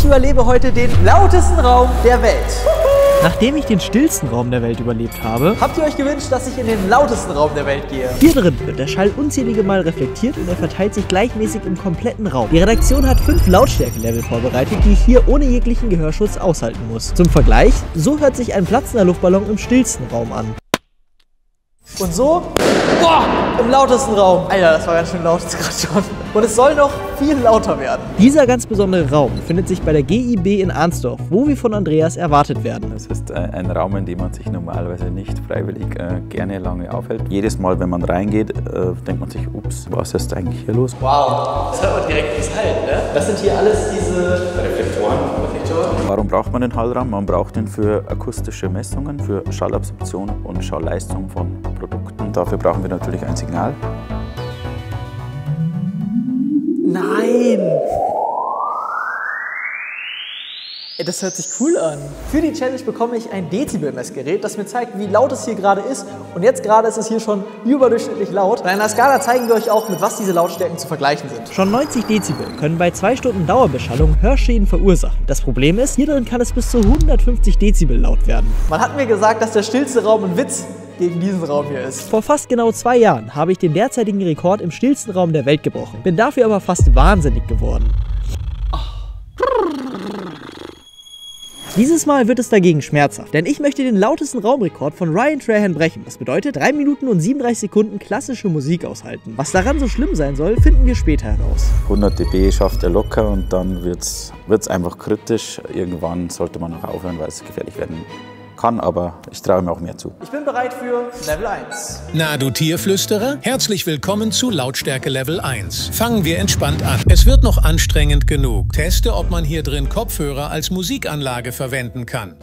Ich überlebe heute den lautesten Raum der Welt. Nachdem ich den stillsten Raum der Welt überlebt habe, Habt ihr euch gewünscht, dass ich in den lautesten Raum der Welt gehe? hier drin wird der Schall unzählige Mal reflektiert und er verteilt sich gleichmäßig im kompletten Raum. Die Redaktion hat 5 Lautstärke-Level vorbereitet, die ich hier ohne jeglichen Gehörschutz aushalten muss. Zum Vergleich, so hört sich ein platzender Luftballon im stillsten Raum an. Und so, boah, im lautesten Raum. Alter, das war ganz schön laut gerade schon. Und es soll noch viel lauter werden. Dieser ganz besondere Raum befindet sich bei der GIB in Arnsdorf, wo wir von Andreas erwartet werden. Es ist ein Raum, in dem man sich normalerweise nicht freiwillig gerne lange aufhält. Jedes Mal, wenn man reingeht, denkt man sich, ups, was ist eigentlich hier los? Wow, das hört man direkt ins Hallen, ne? Das sind hier alles diese Reflektoren. Warum braucht man den Hallraum? Man braucht ihn für akustische Messungen, für Schallabsorption und Schallleistung von Produkten. Dafür brauchen wir natürlich ein Signal. Nein! Ey, das hört sich cool an. Für die Challenge bekomme ich ein Dezibel-Messgerät, das mir zeigt, wie laut es hier gerade ist. Und jetzt gerade ist es hier schon überdurchschnittlich laut. Bei einer Skala zeigen wir euch auch, mit was diese Lautstärken zu vergleichen sind. Schon 90 Dezibel können bei 2 Stunden Dauerbeschallung Hörschäden verursachen. Das Problem ist, hier drin kann es bis zu 150 Dezibel laut werden. Man hat mir gesagt, dass der stillste Raum ein Witz gegen diesen Raum hier ist. Vor fast genau 2 Jahren habe ich den derzeitigen Rekord im stillsten Raum der Welt gebrochen. Bin dafür aber fast wahnsinnig geworden. Dieses Mal wird es dagegen schmerzhaft, denn ich möchte den lautesten Raumrekord von Ryan Trahan brechen. Das bedeutet 3 Minuten und 37 Sekunden klassische Musik aushalten. Was daran so schlimm sein soll, finden wir später heraus. 100 dB schafft er locker und dann wird's einfach kritisch. Irgendwann sollte man auch aufhören, weil es gefährlich werden kann, aber ich traue mir auch mehr zu. Ich bin bereit für Level 1. Na, du Tierflüsterer? Herzlich willkommen zu Lautstärke Level 1. Fangen wir entspannt an. Es wird noch anstrengend genug. Teste, ob man hier drin Kopfhörer als Musikanlage verwenden kann.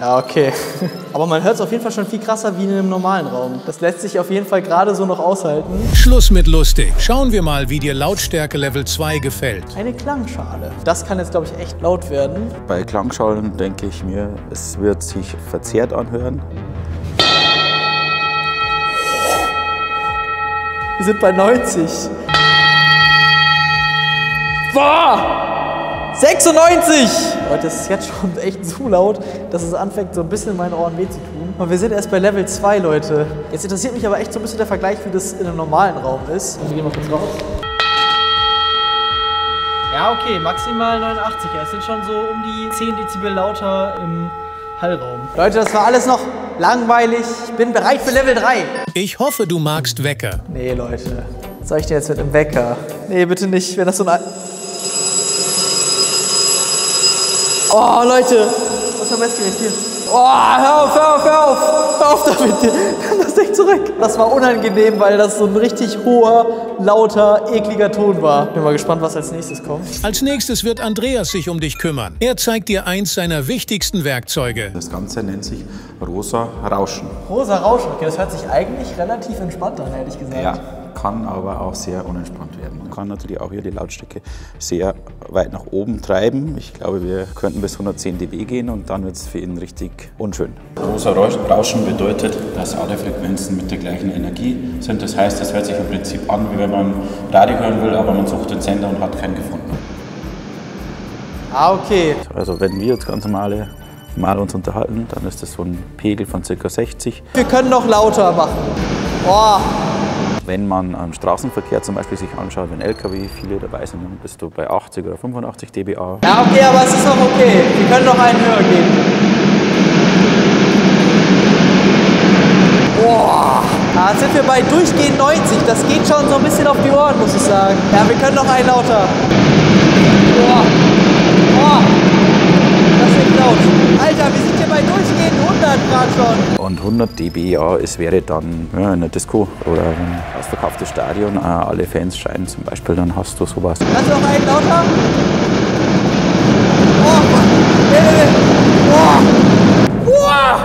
Ja, okay. Aber man hört es auf jeden Fall schon viel krasser wie in einem normalen Raum. Das lässt sich auf jeden Fall gerade so noch aushalten. Schluss mit lustig. Schauen wir mal, wie dir Lautstärke Level 2 gefällt. Eine Klangschale. Das kann jetzt, glaube ich, echt laut werden. Bei Klangschalen denke ich mir, es wird sich verzerrt anhören. Wir sind bei 90. Boah! 96! Leute, das ist jetzt schon echt so laut, dass es anfängt, so ein bisschen in meinen Ohren weh zu tun. Und wir sind erst bei Level 2, Leute. Jetzt interessiert mich aber echt so ein bisschen der Vergleich, wie das in einem normalen Raum ist. Also gehen wir kurz raus. Ja, okay, maximal 89. Es sind schon so um die 10 Dezibel lauter im Hallraum. Leute, das war alles noch langweilig. Ich bin bereit für Level 3. Ich hoffe, du magst Wecker. Nee, Leute. Was soll ich denn jetzt mit einem Wecker? Nee, bitte nicht, wenn das so ein... Oh, Leute! Was ist am besten hier? Oh, hör auf, hör auf, hör auf! Hör auf damit! Nimm das Ding zurück! Das war unangenehm, weil das so ein richtig hoher, lauter, ekliger Ton war. Bin mal gespannt, was als nächstes kommt. Als nächstes wird Andreas sich um dich kümmern. Er zeigt dir eins seiner wichtigsten Werkzeuge. Das Ganze nennt sich Rosa Rauschen. Rosa Rauschen, okay, das hört sich eigentlich relativ entspannt an, hätte ich gesagt. Ja, kann aber auch sehr unentspannt werden. Man kann natürlich auch hier die Lautstärke sehr weit nach oben treiben. Ich glaube, wir könnten bis 110 dB gehen und dann wird es für ihn richtig unschön. Rosa Rauschen bedeutet, dass alle Frequenzen mit der gleichen Energie sind. Das heißt, es hört sich im Prinzip an, wie wenn man Radio hören will, aber man sucht den Sender und hat keinen gefunden. Ah, okay. Also wenn wir jetzt ganz mal uns unterhalten, dann ist das so ein Pegel von ca. 60. Wir können noch lauter machen. Boah. Wenn man am Straßenverkehr zum Beispiel sich anschaut, wenn LKW viele dabei sind, dann bist du bei 80 oder 85 dBA. Ja, okay, aber es ist noch okay. Wir können noch einen höher gehen. Boah. Da sind wir bei durchgehend 90. Das geht schon so ein bisschen auf die Ohren, muss ich sagen. Ja, wir können noch einen lauter. Boah. Boah. Das ist echt laut. Alter, wir sind hier bei durchgehend 100 Grad schon. Und 100 dBA, es wäre dann ja, in der Disco oder ein ausverkauftes Stadion, alle Fans schreien zum Beispiel, dann hast du sowas. Kannst du noch einen lauter? Boah, Boah. Boah.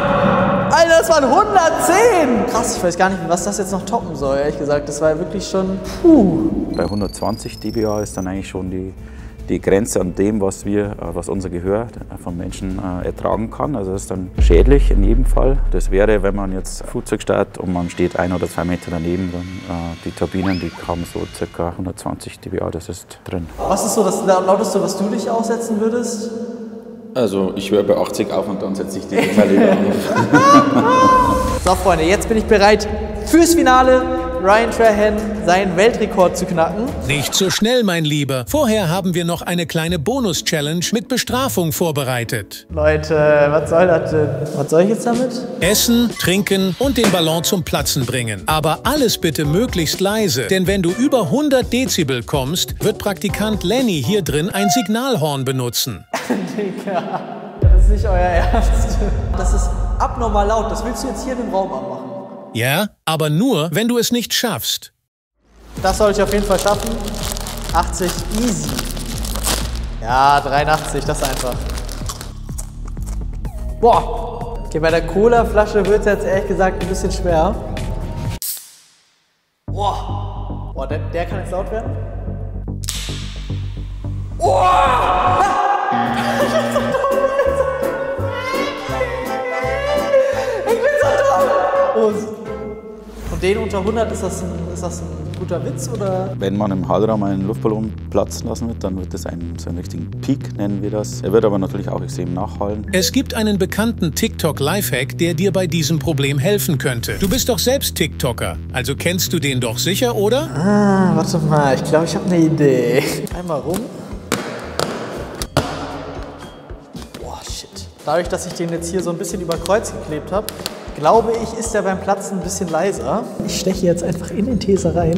Alter, das waren 110! Krass, ich weiß gar nicht, was das jetzt noch toppen soll, ehrlich gesagt. Das war wirklich schon... Bei 120 dBA ist dann eigentlich schon die die Grenze an dem, was unser Gehör vom Menschen ertragen kann. Also das ist dann schädlich in jedem Fall. Das wäre, wenn man jetzt ein Flugzeug startet und man steht 1 oder 2 Meter daneben, dann die Turbinen, die haben so ca. 120 dBA, das ist drin. Was ist so das Lauteste, was du dich aussetzen würdest? Also ich höre bei 80 auf und dann setze ich die Dezibel auf. So Freunde, jetzt bin ich bereit fürs Finale. Ryan Trahan seinen Weltrekord zu knacken. Nicht so schnell, mein Lieber. Vorher haben wir noch eine kleine Bonus-Challenge mit Bestrafung vorbereitet. Leute, was soll das denn? Was soll ich jetzt damit? Essen, trinken und den Ballon zum Platzen bringen. Aber alles bitte möglichst leise, denn wenn du über 100 Dezibel kommst, wird Praktikant Lenny hier drin ein Signalhorn benutzen. Digga, das ist nicht euer Ernst. Das ist abnormal laut. Das willst du jetzt hier im Raum anmachen? Ja, aber nur, wenn du es nicht schaffst. Das soll ich auf jeden Fall schaffen. 80, easy. Ja, 83, das ist einfach. Boah. Okay, bei der Cola-Flasche wird es jetzt ehrlich gesagt ein bisschen schwer. Boah. Boah, der kann jetzt laut werden. Boah. Ich bin so dumm. Und den unter 100, ist das ein guter Witz, oder? Wenn man im Hallraum einen Luftballon platzen lassen wird, dann wird das so einen richtigen Peak, nennen wir das. Er wird aber natürlich auch extrem nachhallen. Es gibt einen bekannten TikTok-Lifehack, der dir bei diesem Problem helfen könnte. Du bist doch selbst TikToker, also kennst du den doch sicher, oder? Ah, warte mal, ich glaube, ich habe eine Idee. Einmal rum. Boah, shit. Dadurch, dass ich den jetzt hier so ein bisschen über Kreuz geklebt habe, glaube ich, ist der beim Platzen ein bisschen leiser. Ich steche jetzt einfach in den Taser rein.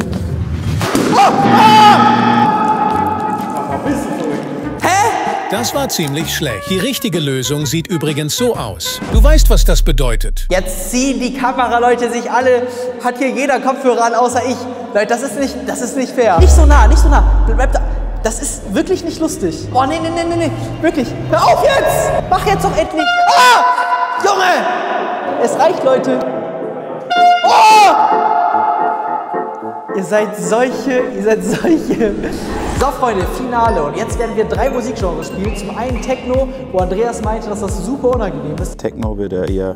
Oh! Ah! Hä? Das war ziemlich schlecht. Die richtige Lösung sieht übrigens so aus. Du weißt, was das bedeutet. Jetzt ziehen die Kameraleute sich alle, hat hier jeder Kopfhörer an, außer ich. Leute, das ist nicht fair. Nicht so nah, nicht so nah. Bleib da. Das ist wirklich nicht lustig. Oh, nee. Wirklich. Hör auf jetzt! Mach jetzt doch endlich. Ah! Junge! Es reicht, Leute. Oh! Ihr seid solche. So, Freunde, Finale. Und jetzt werden wir 3 Musikgenres spielen. Zum einen Techno, wo Andreas meinte, dass das super unangenehm ist. Techno würde er eher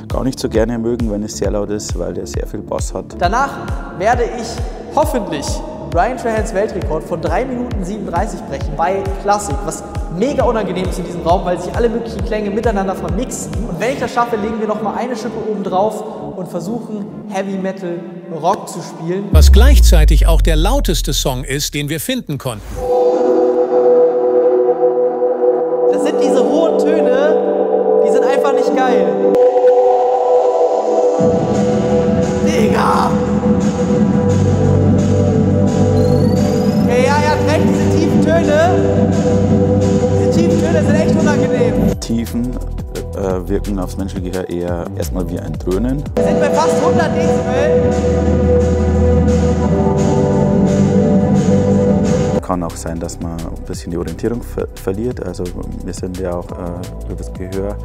gar nicht so gerne mögen, wenn es sehr laut ist, weil der sehr viel Bass hat. Danach werde ich hoffentlich Ryan Trahans Weltrekord von 3 Minuten 37 brechen bei Klassik, was mega unangenehm ist in diesem Raum, weil sich alle möglichen Klänge miteinander vermixen. Und wenn ich das schaffe, legen wir noch mal eine Schippe oben drauf und versuchen Heavy Metal Rock zu spielen. Was gleichzeitig auch der lauteste Song ist, den wir finden konnten. Das sind diese hohen Töne, die sind einfach nicht geil. Digga! Ja, ihr habt recht, diese tiefen Töne sind echt unangenehm. Tiefen wirken aufs menschliche Gehör eher erstmal wie ein Dröhnen. Wir sind bei fast 100 Dezibel. Kann auch sein, dass man ein bisschen die Orientierung verliert. Also wir sind ja auch über das Gehör,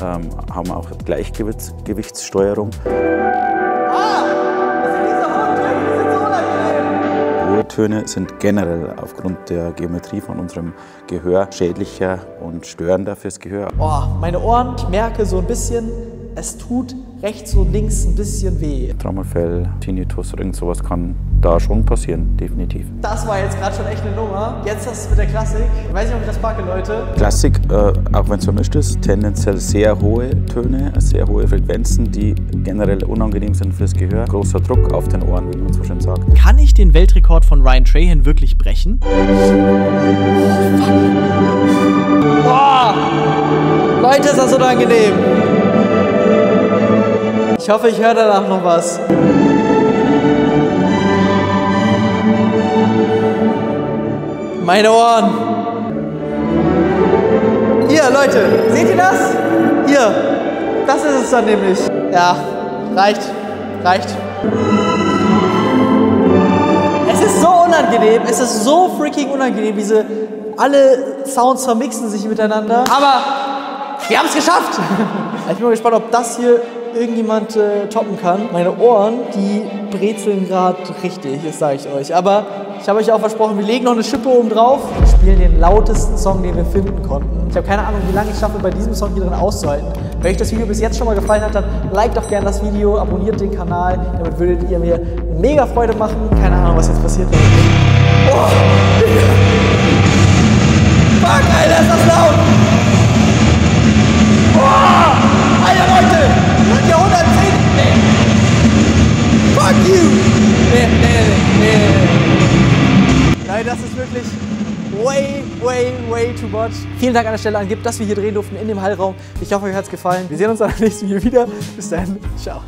haben auch Gleichgewichtssteuerung. Hohe Töne sind generell aufgrund der Geometrie von unserem Gehör schädlicher und störender fürs Gehör. Oh, meine Ohren, ich merke so ein bisschen, es tut rechts und links ein bisschen weh. Trommelfell, Tinnitus, irgend sowas kann da schon passieren, definitiv. Das war jetzt gerade schon echt eine Nummer. Jetzt das mit der Klassik. Ich weiß nicht, ob ich das packe, Leute. Klassik, auch wenn es vermischt ist, tendenziell sehr hohe Töne, sehr hohe Frequenzen, die generell unangenehm sind fürs Gehör. Großer Druck auf den Ohren, wie man so schön sagt. Kann ich den Weltrekord von Ryan Trahan wirklich brechen? Boah! Leute, ist das unangenehm. Ich hoffe, ich höre danach noch was. Meine Ohren. Hier, Leute, seht ihr das? Hier, das ist es dann nämlich. Ja, reicht. Es ist so unangenehm, es ist so freaking unangenehm, alle Sounds vermixen sich miteinander. Aber wir haben es geschafft. Ich bin mal gespannt, ob das hier irgendjemand toppen kann. Meine Ohren, die brezeln gerade richtig, das sage ich euch. Aber Ich habe euch auch versprochen, wir legen noch eine Schippe oben drauf und spielen den lautesten Song, den wir finden konnten. Ich habe keine Ahnung, wie lange ich schaffe, bei diesem Song hier drin auszuhalten. Wenn euch das Video bis jetzt schon mal gefallen hat, dann liked doch gerne das Video, abonniert den Kanal. Damit würdet ihr mir mega Freude machen. Keine Ahnung, was jetzt passiert. Oh, fuck, Alter, ist das laut! Oh, Alter, Leute! Hört ihr 110? Nee. Fuck you! Nee. Nein, das ist wirklich way too much. Vielen Dank an der Stelle an Gib, dass wir hier drehen durften in dem Hallraum. Ich hoffe, euch hat es gefallen. Wir sehen uns dann im nächsten Video wieder. Bis dann. Ciao.